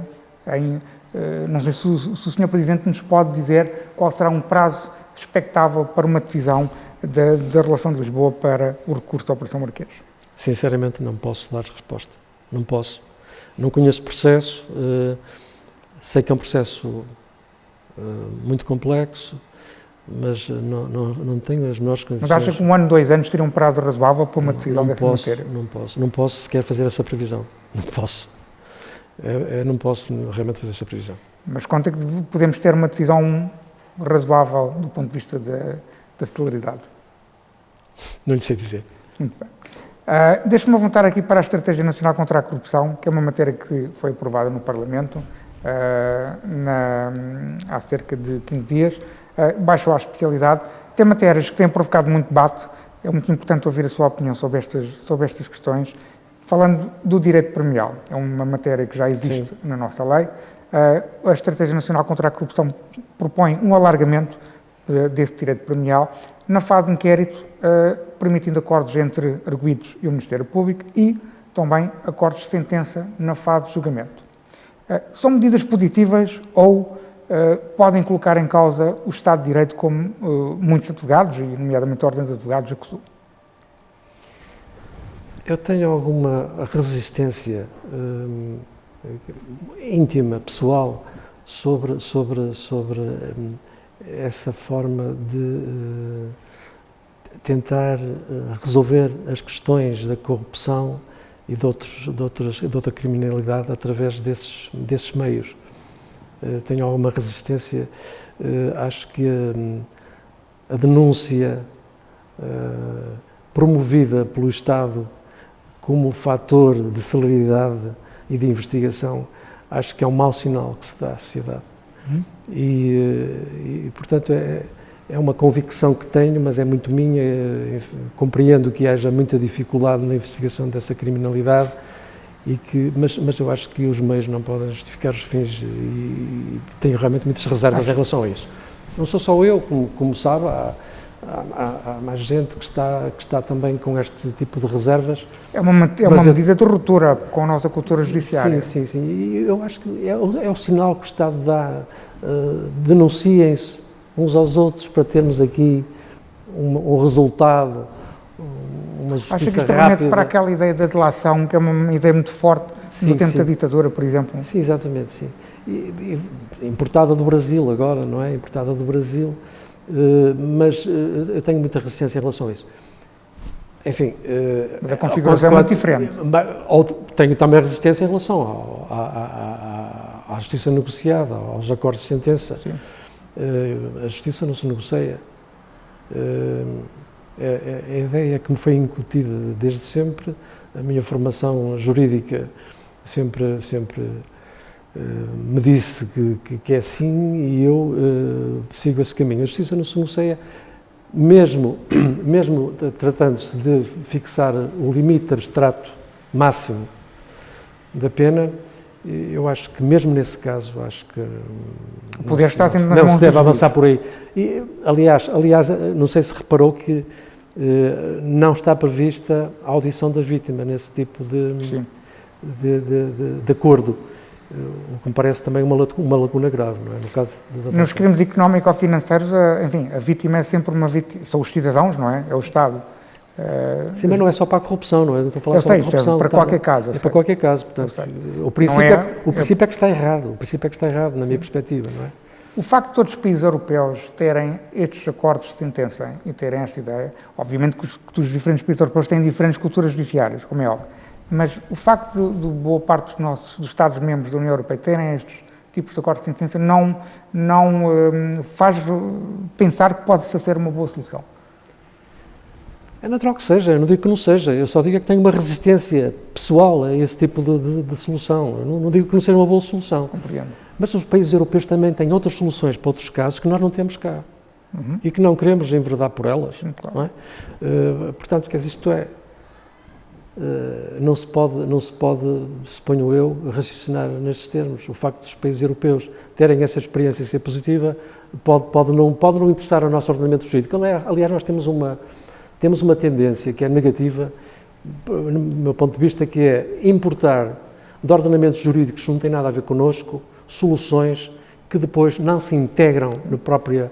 Não sei se o Sr. Presidente nos pode dizer qual será um prazo expectável para uma decisão da Relação de Lisboa para o recurso da Operação Marquês. Sinceramente, não posso dar resposta. Não posso. Não conheço o processo, sei que é um processo muito complexo, mas não tenho as menores condições. Mas acha que 1 ano, 2 anos seria um prazo razoável para uma decisão dessa matéria? Não posso sequer fazer essa previsão. Não posso. Não posso realmente fazer essa previsão. Mas conta que podemos ter uma decisão razoável do ponto de vista da celeridade? Não lhe sei dizer. Muito bem. Deixe-me voltar aqui para a Estratégia Nacional contra a Corrupção, que é uma matéria que foi aprovada no Parlamento há cerca de 15 dias, baixou a especialidade. Tem matérias que têm provocado muito debate, é muito importante ouvir a sua opinião sobre estas questões. Falando do direito premial, é uma matéria que já existe na nossa lei. A Estratégia Nacional contra a Corrupção propõe um alargamento desse direito premial na fase de inquérito, permitindo acordos entre arguidos e o Ministério Público e também acordos de sentença na fase de julgamento. São medidas positivas ou podem colocar em causa o Estado de Direito, como muitos advogados, e nomeadamente ordens de advogados, acusam? Eu tenho alguma resistência íntima, pessoal, sobre essa forma de tentar resolver as questões da corrupção e de outra criminalidade através desses meios. Tenho alguma resistência, acho que a denúncia promovida pelo Estado como fator de celeridade e de investigação, acho que é um mau sinal que se dá à sociedade. E portanto, é uma convicção que tenho, mas é muito minha. Compreendo que haja muita dificuldade na investigação dessa criminalidade, mas eu acho que os meios não podem justificar os fins e tenho realmente muitas reservas em relação a isso. Não sou só eu, como sabe, há mais gente que está também com este tipo de reservas. É uma medida de ruptura com a nossa cultura judiciária. Sim. E eu acho que é o sinal que o Estado dá. Denunciem-se uns aos outros para termos aqui um resultado, justiça Acho que isto rápida. remete para aquela ideia da delação, que é uma ideia muito forte no tempo da ditadura, por exemplo. Sim, exatamente, sim. E importada do Brasil agora, não é? Importada do Brasil, mas eu tenho muita resistência em relação a isso. Enfim... Mas a configuração é muito diferente. Tenho também resistência em relação à justiça negociada, aos acordos de sentença. Sim. A justiça não se negocia. A ideia que me foi incutida desde sempre, a minha formação jurídica sempre me disse que é assim e eu sigo esse caminho. A justiça não se negocia, mesmo tratando-se de fixar o limite abstrato máximo da pena. Eu acho que mesmo nesse caso, acho que não se deve avançar por aí. E, aliás, não sei se reparou que não está prevista a audição da vítima nesse tipo de acordo, o que me parece também uma lacuna grave, não é? No caso nos crimes económico-financeiros, enfim, a vítima é sempre uma vítima, são os cidadãos, não é? É o Estado. Sim, mas não é só para a corrupção, não é? Não estou a falar só da corrupção. Para qualquer caso. É para qualquer caso, portanto, o princípio é que está errado, na minha perspectiva, não é? O facto de todos os países europeus terem estes acordos de sentença e terem esta ideia, obviamente que os diferentes países europeus têm diferentes culturas judiciárias, como é óbvio, mas o facto de boa parte dos Estados-membros da União Europeia terem estes tipos de acordos de sentença não faz pensar que pode ser uma boa solução. É natural que seja, eu não digo que não seja, eu só digo que tenho uma resistência pessoal a esse tipo de solução, eu não digo que não seja uma boa solução. Compreendo. Mas os países europeus também têm outras soluções para outros casos que nós não temos cá e que não queremos enverdar por elas. Sim, claro. Não é? Portanto, quer dizer, isto é, não se pode, suponho eu, raciocinar nestes termos. O facto dos países europeus terem essa experiência e ser positiva pode não interessar ao nosso ordenamento jurídico. Aliás, nós temos uma tendência que é negativa, no meu ponto de vista, que é importar de ordenamentos jurídicos que não têm nada a ver connosco, soluções que depois não se integram no próprio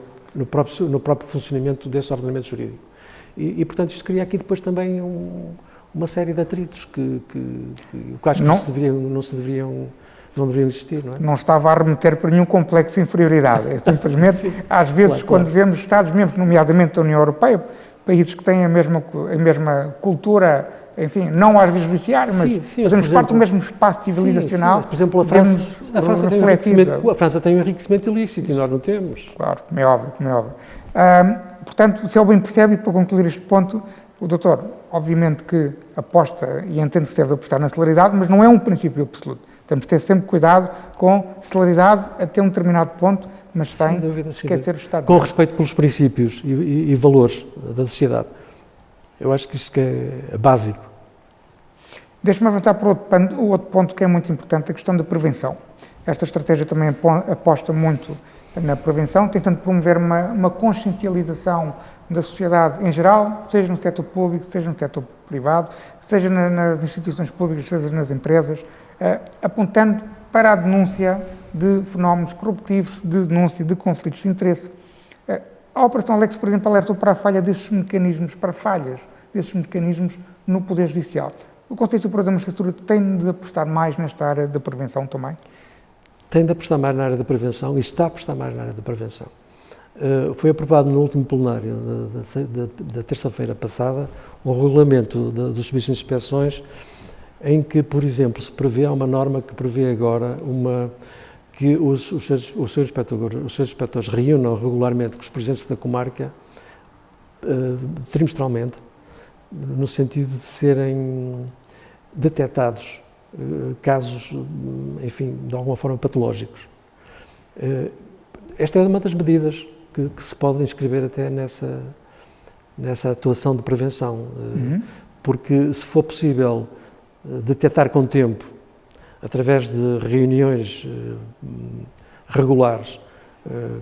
funcionamento desse ordenamento jurídico. E portanto, isto cria aqui depois também uma série de atritos que acho que não deveriam existir, não é? Não estava a remeter para nenhum complexo de inferioridade, é simplesmente, sim, às vezes, quando vemos Estados-membros, nomeadamente da União Europeia, países que têm a mesma cultura, enfim, não às vezes judiciária, mas fazemos parte do mesmo espaço civilizacional. Por exemplo, a França tem um enriquecimento ilícito e nós não temos. Claro, como é óbvio. Portanto, se eu bem percebo, e para concluir este ponto, o doutor, obviamente que aposta e entende que se deve apostar na celeridade, mas não é um princípio absoluto. Temos de ter sempre cuidado com celeridade até um determinado ponto, mas sem esquecer o Estado. Com respeito pelos princípios e valores da sociedade. Eu acho que isto que é básico. Deixe-me avançar para o outro ponto que é muito importante, a questão da prevenção. Esta estratégia também aposta muito na prevenção, tentando promover uma consciencialização da sociedade em geral, seja no setor público, seja no setor privado, seja nas instituições públicas, seja nas empresas, apontando para a denúncia de fenómenos corruptivos, de denúncia de conflitos de interesse. A Operação Alex, por exemplo, alertou para a falha desses mecanismos, no Poder Judicial. O Conselho Superior da Magistratura tem de apostar mais nesta área da prevenção também? Tem de apostar mais na área da prevenção e está a apostar mais na área da prevenção. Foi aprovado no último plenário da terça-feira passada um regulamento dos serviços de inspeções em que, por exemplo, se prevê, há uma norma que prevê agora que os seus inspectores reúnam regularmente com os presidentes da comarca, trimestralmente, no sentido de serem detectados casos, enfim, de alguma forma patológicos. Esta é uma das medidas que se pode inscrever até nessa atuação de prevenção, porque se for possível detectar com tempo, através de reuniões regulares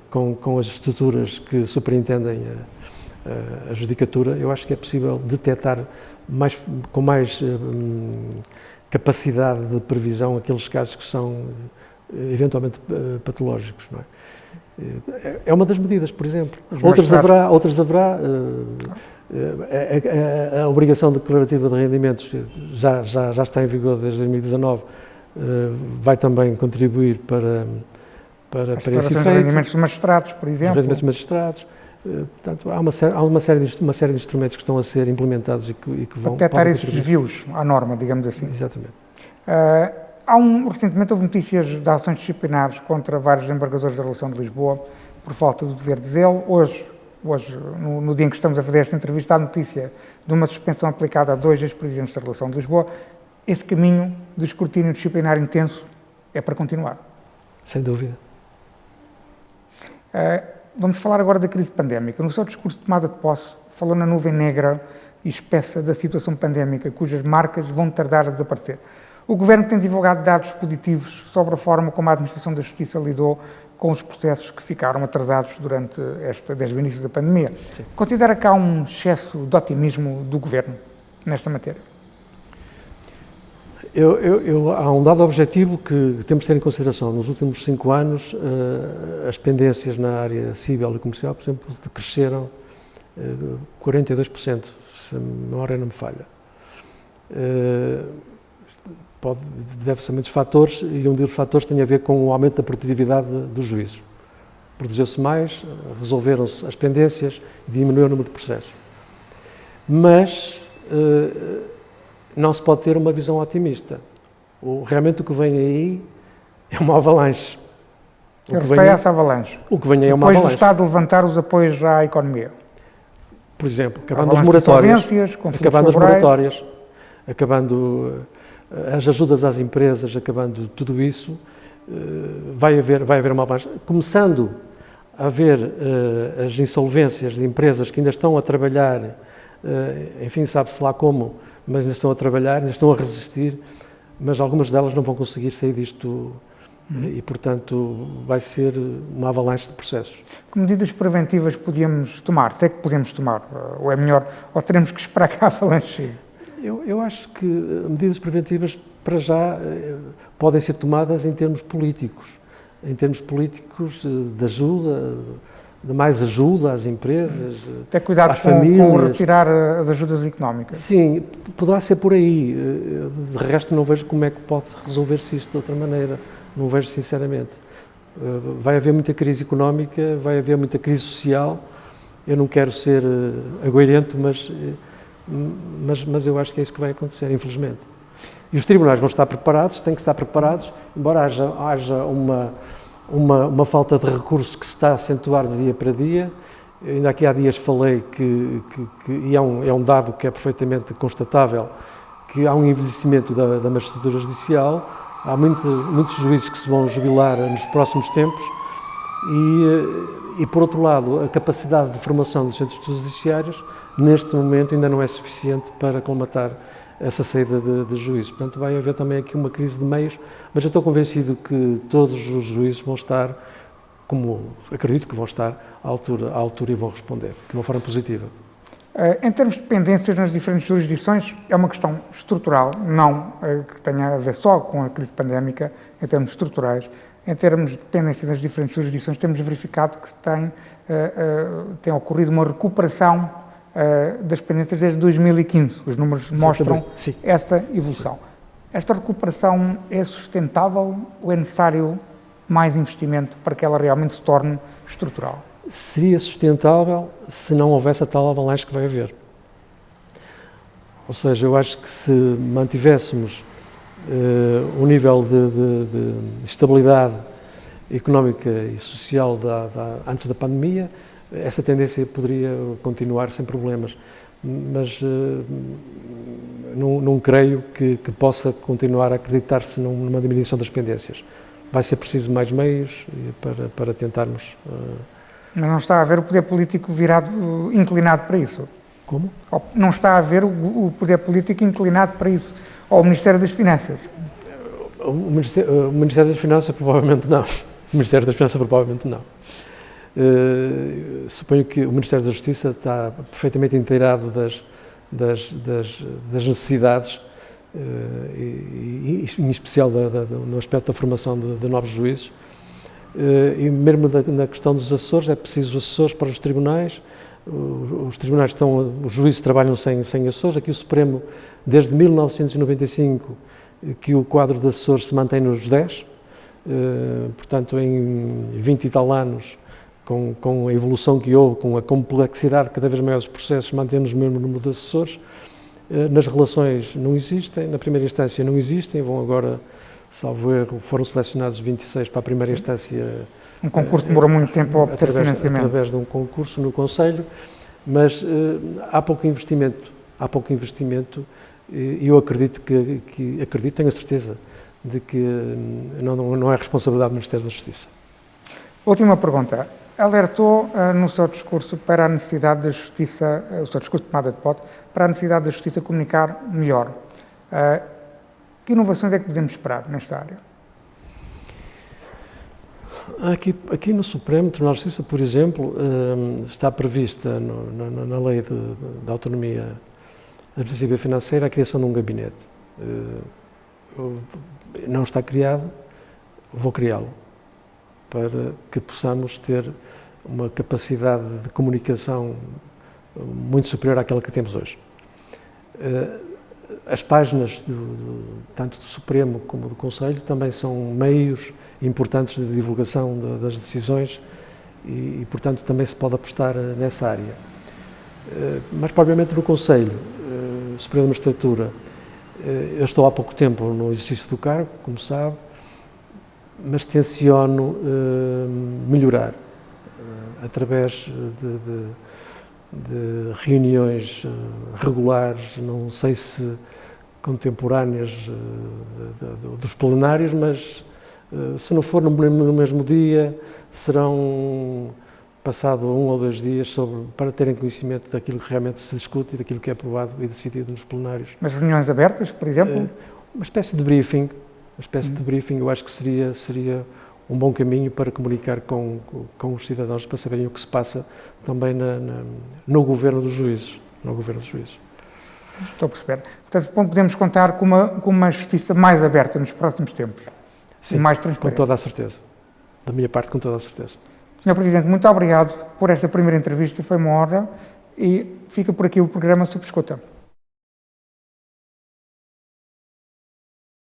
com as estruturas que superintendem a judicatura, eu acho que é possível detectar com mais capacidade de previsão aqueles casos que são eventualmente patológicos, não é? É uma das medidas, por exemplo. Outras haverá A obrigação declarativa de rendimentos já está em vigor desde 2019, vai também contribuir para esse efeito. Os rendimentos dos magistrados, por exemplo. Os rendimentos dos magistrados. Portanto, há uma série de instrumentos que estão a ser implementados e que vão... Para detectar esses desvios à norma, digamos assim. Exatamente. Recentemente houve notícias de ações disciplinares contra vários desembargadores da Relação de Lisboa por falta do dever de zelo. Hoje no dia em que estamos a fazer esta entrevista, há notícia de uma suspensão aplicada a 2 ex-presidentes da Relação de Lisboa. Esse caminho de escrutínio disciplinar intenso é para continuar. Sem dúvida. Vamos falar agora da crise pandémica. No seu discurso de tomada de posse, falou na nuvem negra e espessa da situação pandémica, cujas marcas vão tardar a desaparecer. O Governo tem divulgado dados positivos sobre a forma como a Administração da Justiça lidou com os processos que ficaram atrasados desde o início da pandemia. Sim. Considera que há um excesso de otimismo do Governo nesta matéria? Há um dado objetivo que temos de ter em consideração. Nos últimos 5 anos, as pendências na área civil e comercial, por exemplo, cresceram 42%, se a memória não me falha. Deve-se a muitos fatores, e um dos fatores tem a ver com o aumento da produtividade dos juízes. Produziu-se mais, resolveram-se as pendências e diminuiu o número de processos. Mas não se pode ter uma visão otimista. Realmente o que vem aí é uma avalanche. Essa avalanche. O que vem aí é uma avalanche. Depois do Estado levantar os apoios à economia. Por exemplo, acabando as moratórias, acabando as ajudas às empresas, acabando tudo isso, vai haver uma avalanche. Começando a haver as insolvências de empresas que ainda estão a trabalhar, enfim, sabe-se lá como, mas ainda estão a trabalhar, ainda estão a resistir, mas algumas delas não vão conseguir sair disto e, portanto, vai ser uma avalanche de processos. Que medidas preventivas podíamos tomar? Se é que podemos tomar? Ou é melhor, ou teremos que esperar que a avalanche chegue? Eu acho que medidas preventivas, para já, podem ser tomadas em termos políticos de ajuda, de mais ajuda às empresas, ter cuidado às famílias. Com retirar as ajudas económicas. Sim, poderá ser por aí. De resto, não vejo como é que pode resolver-se isto de outra maneira. Não vejo, sinceramente. Vai haver muita crise económica, vai haver muita crise social. Eu não quero ser agoirento, mas eu acho que é isso que vai acontecer, infelizmente. E os tribunais vão estar preparados, têm que estar preparados, embora haja uma falta de recurso que se está a acentuar de dia para dia. Ainda aqui há dias falei e é um dado que é perfeitamente constatável, que há um envelhecimento da magistratura judicial, há muitos juízes que se vão jubilar nos próximos tempos e, por outro lado, a capacidade de formação dos centros judiciários, neste momento, ainda não é suficiente para colmatar essa saída de juízes. Portanto, vai haver também aqui uma crise de meios, mas eu estou convencido que todos os juízes vão estar, como acredito que vão estar, à altura e vão responder, de uma forma positiva. Em termos de pendências nas diferentes jurisdições, é uma questão estrutural, não que tenha a ver só com a crise pandémica, em termos estruturais. Em termos de pendências nas diferentes jurisdições, temos verificado que tem ocorrido uma recuperação das pendências desde 2015. Os números mostram essa evolução. Sim. Esta recuperação é sustentável ou é necessário mais investimento para que ela realmente se torne estrutural? Seria sustentável se não houvesse a tal avalanche que vai haver. Ou seja, eu acho que se mantivéssemos o nível de estabilidade económica e social antes da pandemia, essa tendência poderia continuar sem problemas, mas não creio que possa continuar a acreditar-se numa diminuição das pendências. Vai ser preciso mais meios para tentarmos... Mas não está a haver o poder político inclinado para isso? Como? Não está a haver o poder político inclinado para isso? Ou o Ministério das Finanças? O Ministério das Finanças provavelmente não. O Ministério das Finanças provavelmente não. Suponho que o Ministério da Justiça está perfeitamente inteirado das necessidades, e em especial no aspecto da formação de novos juízes. E mesmo na questão dos assessores, é preciso assessores para os tribunais, os tribunais os juízes trabalham sem assessores. Aqui o Supremo, desde 1995, que o quadro de assessores se mantém nos 10, portanto, em 20 e tal anos, com a evolução que houve, com a complexidade cada vez maior dos processos, mantemos o mesmo número de assessores. Nas relações não existem, na primeira instância não existem, vão agora, salvo erro, foram selecionados 26 para a primeira instância. Um concurso demorou muito tempo a obter financiamento. Através de um concurso no Conselho, mas há pouco investimento, e eu acredito tenho a certeza de que não é responsabilidade do Ministério da Justiça. Última pergunta. Alertou no seu discurso para a necessidade da Justiça, o seu discurso de tomada de posse, para a necessidade da Justiça comunicar melhor. Que inovações é que podemos esperar nesta área? Aqui no Supremo Tribunal de Justiça, por exemplo, está prevista na Lei de Autonomia Administrativa e Financeira a criação de um gabinete. Não está criado, vou criá-lo, para que possamos ter uma capacidade de comunicação muito superior àquela que temos hoje. As páginas, tanto do Supremo como do Conselho, também são meios importantes de divulgação das decisões e, portanto, também se pode apostar nessa área. Mais propriamente no Conselho Superior da Magistratura, eu estou há pouco tempo no exercício do cargo, como sabe, mas tenciono melhorar através de reuniões regulares, não sei se contemporâneas dos plenários, mas se não for no mesmo dia, serão passado 1 ou 2 dias para terem conhecimento daquilo que realmente se discute e daquilo que é aprovado e decidido nos plenários. Mas reuniões abertas, por exemplo? Uma espécie de briefing, eu acho que seria um bom caminho para comunicar com os cidadãos, para saberem o que se passa também no governo dos juízes. Estou a perceber. Portanto, podemos contar com uma justiça mais aberta nos próximos tempos. Sim, e mais transparente. Com toda a certeza. Da minha parte, com toda a certeza. Sr. Presidente, muito obrigado por esta primeira entrevista, foi uma honra e fica por aqui o programa Sob Escuta.